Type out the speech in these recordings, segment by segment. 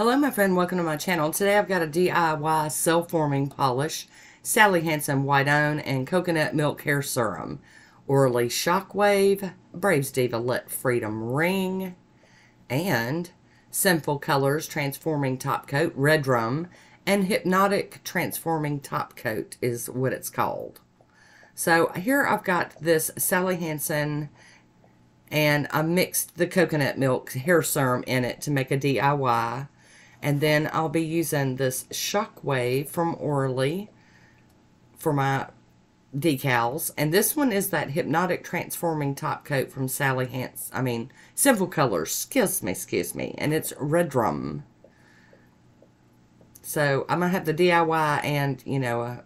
Hello my friend, welcome to my channel. Today I've got a DIY self-forming polish, Sally Hansen White On and Coconut Milk Hair Serum, Orly Shockwave, Braves Diva Let Freedom Ring, and Sinful Colors Transforming Top Coat, Red Rum, and Hypnotic Transforming Top Coat is what it's called. So here I've got this Sally Hansen, and I mixed the coconut milk hair serum in it to make a DIY. And then I'll be using this Shockwave from Orly for my decals. And this one is that Hypnotic Transforming Top Coat from Sally Hansen. Sinful Colors. Excuse me. And it's Red Rum. So I'm going to have the DIY and,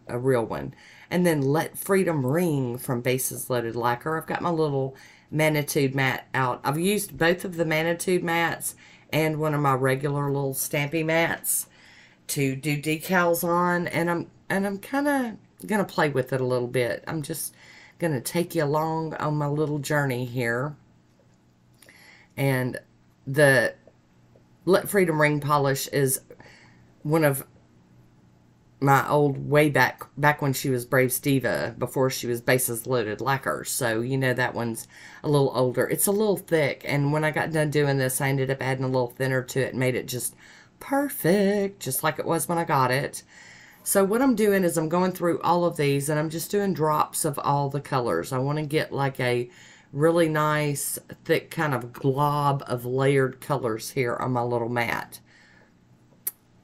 a real one. And then Let Freedom Ring from Bases Loaded Lacquer. I've got my little Manitude mat out. I've used both of the Manitude mats and one of my regular little stampy mats to do decals on, and I'm kind of gonna play with it a little bit. I'm just gonna take you along on my little journey here. And the Let Freedom Ring polish is one of my old way back when she was Braves Diva, before she was Bases Loaded Lacquer. So, that one's a little older. It's a little thick, and when I got done doing this, I ended up adding a little thinner to it and made it just perfect, just like it was when I got it. So what I'm doing is I'm going through all of these, and I'm just doing drops of all the colors. I want to get like a really nice, thick kind of glob of layered colors here on my little mat.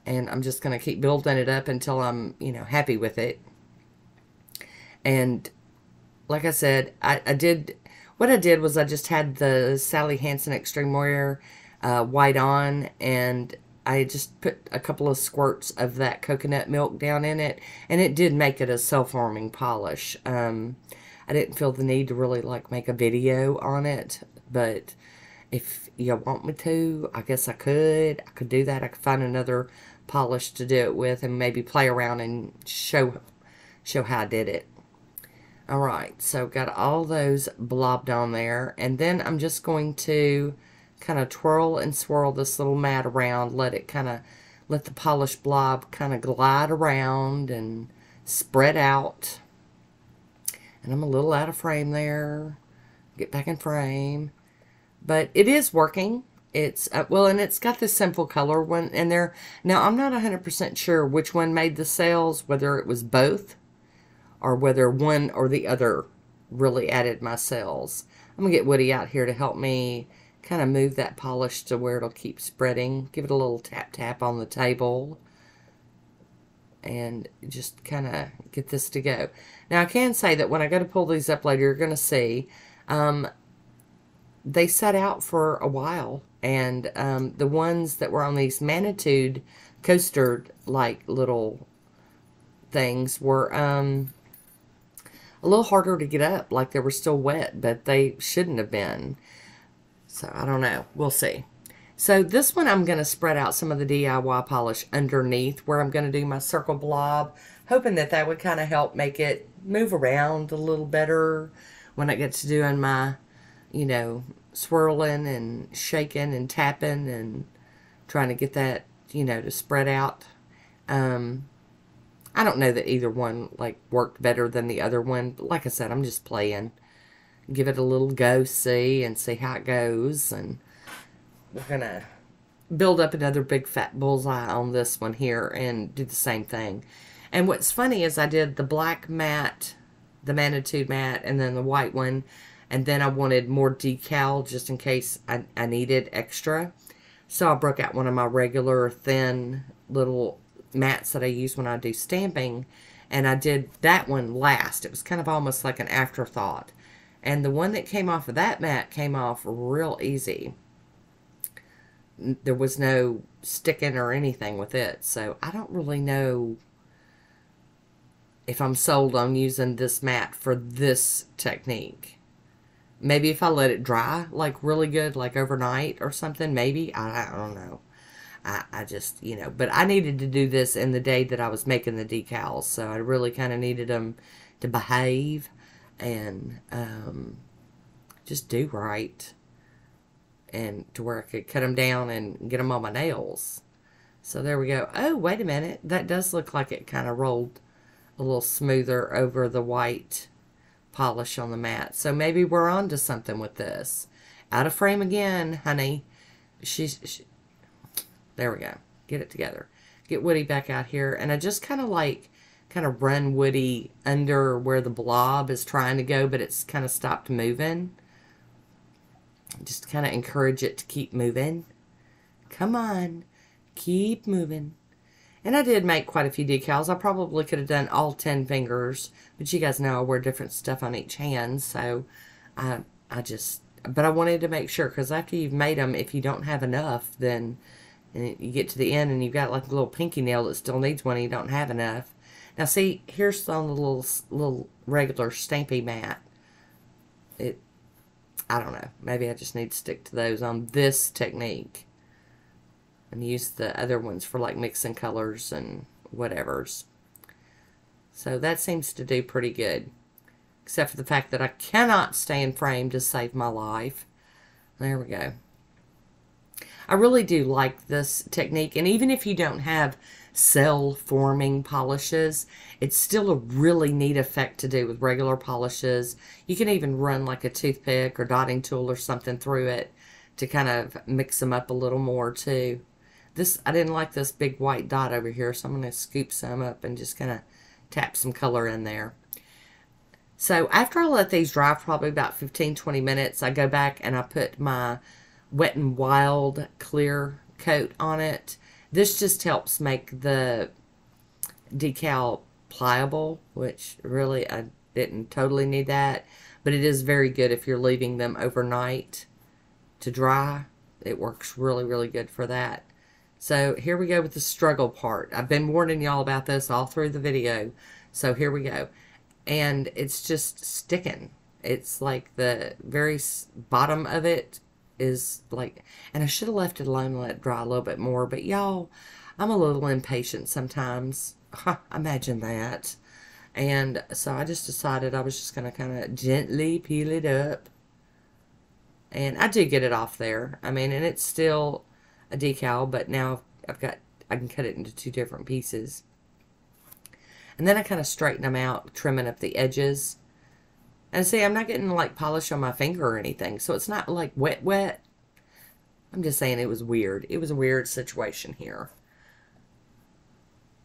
And I'm just going to keep building it up until I'm, happy with it. And like I said, what I did was I just had the Sally Hansen Extreme Wear White On, and I just put a couple of squirts of that coconut milk down in it, and it did make it a self-forming polish. I didn't feel the need to really make a video on it, but if you want me to, I guess I could do that. I could find another polish to do it with and maybe play around and show how I did it. Alright, so got all those blobbed on there, and then I'm just going to kind of twirl and swirl this little mat around, let the polish blob kind of glide around and spread out. And I'm a little out of frame there. Get back in frame. But it is working. It's, and it's got this Sinful Color one in there. Now, I'm not 100% sure which one made the sales, whether it was both, or whether one or the other really added my sales. I'm going to get Woody out here to help me kind of move that polish to where it'll keep spreading. Give it a little tap on the table. And just kind of get this to go. Now, I can say that when I go to pull these up later, you're going to see they sat out for a while, and the ones that were on these Manitude coaster little things were a little harder to get up, like they were still wet, but they shouldn't have been. So I don't know, we'll see. So this one I'm going to spread out some of the DIY polish underneath where I'm going to do my circle blob, hoping that would kind of help make it move around a little better when I get to doing my swirling and shaking and tapping and trying to get that, to spread out. I don't know that either one, worked better than the other one. But like I said, I'm just playing. Give it a little go-see and see how it goes. And we're going to build up another big fat bullseye on this one here and do the same thing. And what's funny is I did the black mat, the Manitude mat, and then the white one. And then I wanted more decal just in case I needed extra. So I broke out one of my regular thin little mats that I use when I do stamping. And I did that one last. It was kind of almost like an afterthought. And the one that came off of that mat came off real easy. There was no sticking or anything with it. So I don't really know if I'm sold on using this mat for this technique. Maybe if I let it dry, really good, overnight or something, maybe. I don't know. I just, but I needed to do this in the day that I was making the decals. So I really kind of needed them to behave and just do right. And to where I could cut them down and get them on my nails. So there we go. Oh, wait a minute. That does look like it kind of rolled a little smoother over the white polish on the mat. So maybe we're on to something with this. Out of frame again, honey. There we go. Get it together. Get Woody back out here. And I just kind of run Woody under where the blob is trying to go, but it's kind of stopped moving. Just kind of encourage it to keep moving. Come on. Keep moving. And I did make quite a few decals. I probably could have done all 10 fingers, but you guys know I wear different stuff on each hand, so but I wanted to make sure, because after you've made them, if you don't have enough, then you get to the end and you've got like a little pinky nail that still needs one and you don't have enough. Now see, here's on the little regular stampy mat. I don't know. Maybe I just need to stick to those on this technique and use the other ones for like mixing colors and whatevers. So that seems to do pretty good. Except for the fact that I cannot stay in frame to save my life. There we go. I really do like this technique. And even if you don't have cell forming polishes, it's still a really neat effect to do with regular polishes. You can even run like a toothpick or dotting tool or something through it to kind of mix them up a little more too. I didn't like this big white dot over here, so I'm going to scoop some up and just kind of tap some color in there. So after I let these dry for probably about 15-20 minutes, I go back and I put my Wet n Wild clear coat on it. This just helps make the decal pliable, which really I didn't totally need that. But it is very good if you're leaving them overnight to dry. It works really, really good for that. So here we go with the struggle part. I've been warning y'all about this all through the video. So here we go. And it's just sticking. It's like the very bottom of it is like, and I should have left it alone and let it dry a little bit more, but y'all, I'm a little impatient sometimes. Imagine that. And so I just decided I was just going to kind of gently peel it up. And I do get it off there. I mean, and it's still a decal, but now I can cut it into 2 different pieces. And then I kind of straighten them out, trimming up the edges. And see, I'm not getting like polish on my finger or anything, so it's not like wet. I'm just saying it was weird. It was a weird situation here.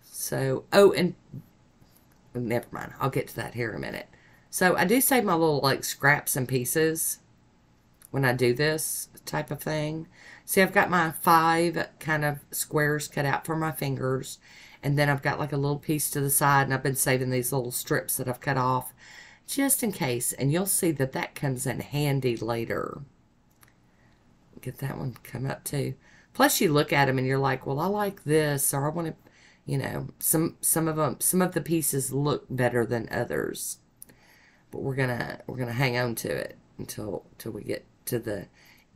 So, oh, and never mind. I'll get to that here in a minute. So I do save my little like scraps and pieces when I do this type of thing. See, I've got my 5 kind of squares cut out for my fingers. And then I've got like a little piece to the side, and I've been saving these little strips that I've cut off just in case. And you'll see that that comes in handy later. Get that one come up too. Plus you look at them and you're like, well, I like this, or I want to, you know, some of the pieces look better than others. But we're gonna hang on to it until we get to the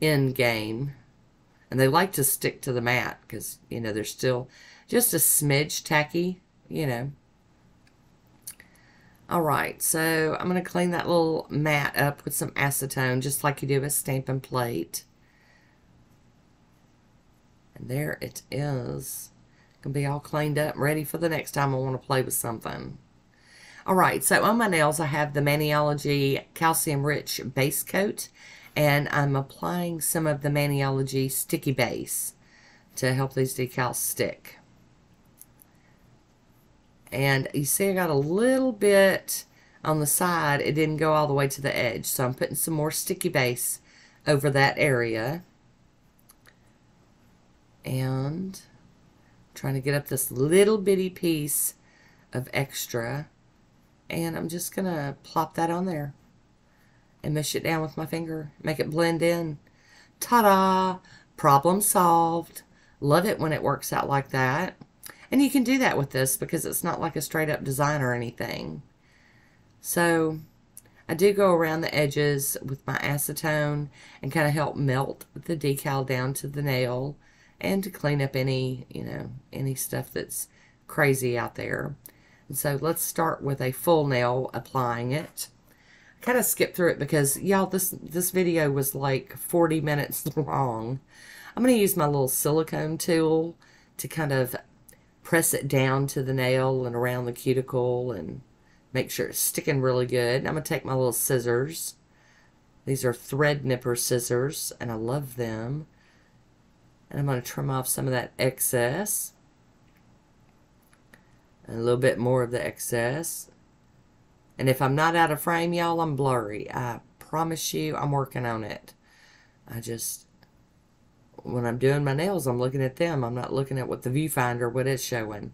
end game. And they like to stick to the mat because, you know, they're still just a smidge tacky, you know. Alright, so I'm going to clean that little mat up with some acetone, just like you do with Stampin' Plate. And there it is. Going to be all cleaned up, ready for the next time I want to play with something. Alright, so on my nails I have the Maniology Calcium Rich Base Coat. And I'm applying some of the Maniology Sticky Base to help these decals stick. And you see I got a little bit on the side. It didn't go all the way to the edge. So I'm putting some more sticky base over that area. And trying to get up this little bitty piece of extra. And I'm just going to plop that on there. And mush it down with my finger. Make it blend in. Ta-da! Problem solved. Love it when it works out like that. And you can do that with this because it's not like a straight up design or anything. So I do go around the edges with my acetone and kind of help melt the decal down to the nail and to clean up any, you know, any stuff that's crazy out there. And so let's start with a full nail applying it. Kind of skip through it because y'all, this video was like 40 minutes long. I'm going to use my little silicone tool to kind of press it down to the nail and around the cuticle and make sure it's sticking really good. I'm going to take my little scissors. These are thread nipper scissors, and I love them. And I'm going to trim off some of that excess. And a little bit more of the excess. And if I'm not out of frame, y'all, I'm blurry. I promise you, I'm working on it. When I'm doing my nails, I'm looking at them. I'm not looking at what the viewfinder, what it's showing.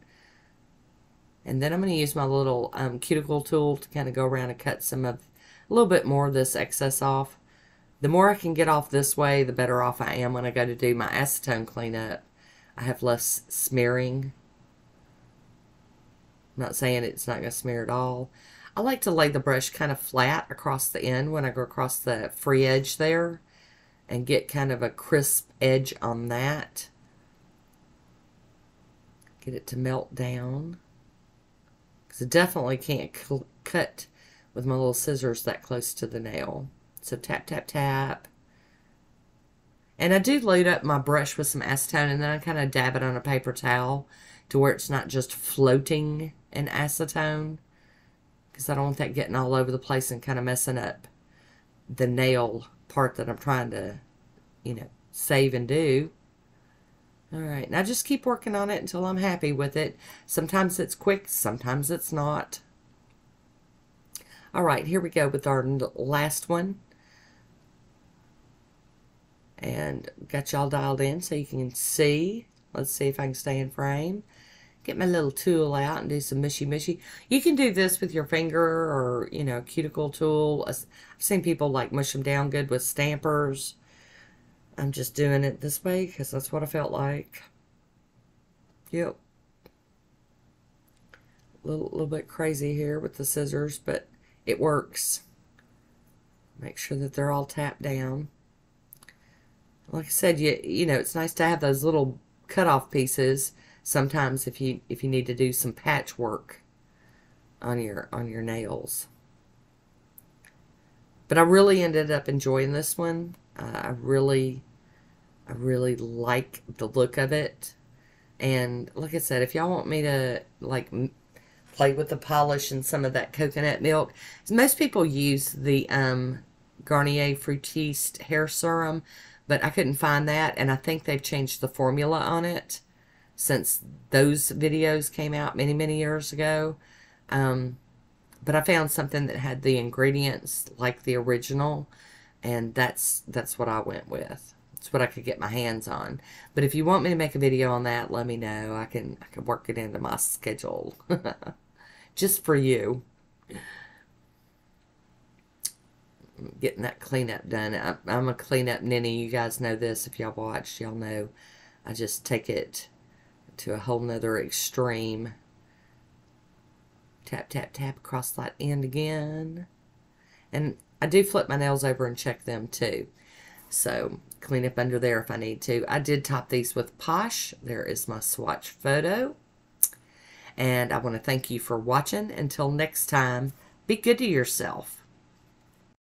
And then I'm going to use my little cuticle tool to kind of go around and cut a little bit more of this excess off. The more I can get off this way, the better off I am when I go to do my acetone cleanup. I have less smearing. I'm not saying it's not going to smear at all. I like to lay the brush kind of flat across the end when I go across the free edge there and get kind of a crisp edge on that. Get it to melt down. Because I definitely can't cut with my little scissors that close to the nail. So tap, tap, tap. And I do load up my brush with some acetone, and then I kind of dab it on a paper towel to where it's not just floating in acetone. Because I don't want that getting all over the place and kind of messing up the nail part that I'm trying to, save and do. Alright, now just keep working on it until I'm happy with it. Sometimes it's quick, sometimes it's not. Alright, here we go with our last one. And got y'all dialed in so you can see. Let's see if I can stay in frame. Get my little tool out and do some mushy. You can do this with your finger or, cuticle tool. I've seen people like mush them down good with stampers. I'm just doing it this way because that's what I felt like. Yep. A little bit crazy here with the scissors, but it works. Make sure that they're all tapped down. Like I said, it's nice to have those little cut-off pieces sometimes if you need to do some patchwork on your nails. But I really ended up enjoying this one. I really like the look of it. And like I said, if y'all want me to play with the polish and some of that coconut milk, most people use the Garnier Fructiste hair serum, but I couldn't find that, and I think they've changed the formula on it since those videos came out many years ago. But I found something that had the ingredients like the original, and that's what I went with. It's what I could get my hands on. But if you want me to make a video on that, let me know. I can work it into my schedule. Just for you. Getting that cleanup done. I'm a cleanup ninny. You guys know this. If y'all watched, y'all know I just take it to a whole nother extreme. Tap, tap, tap across that end again. And I do flip my nails over and check them too. So, clean up under there if I need to. I did top these with Poshe. There is my swatch photo. And I want to thank you for watching. Until next time, be good to yourself.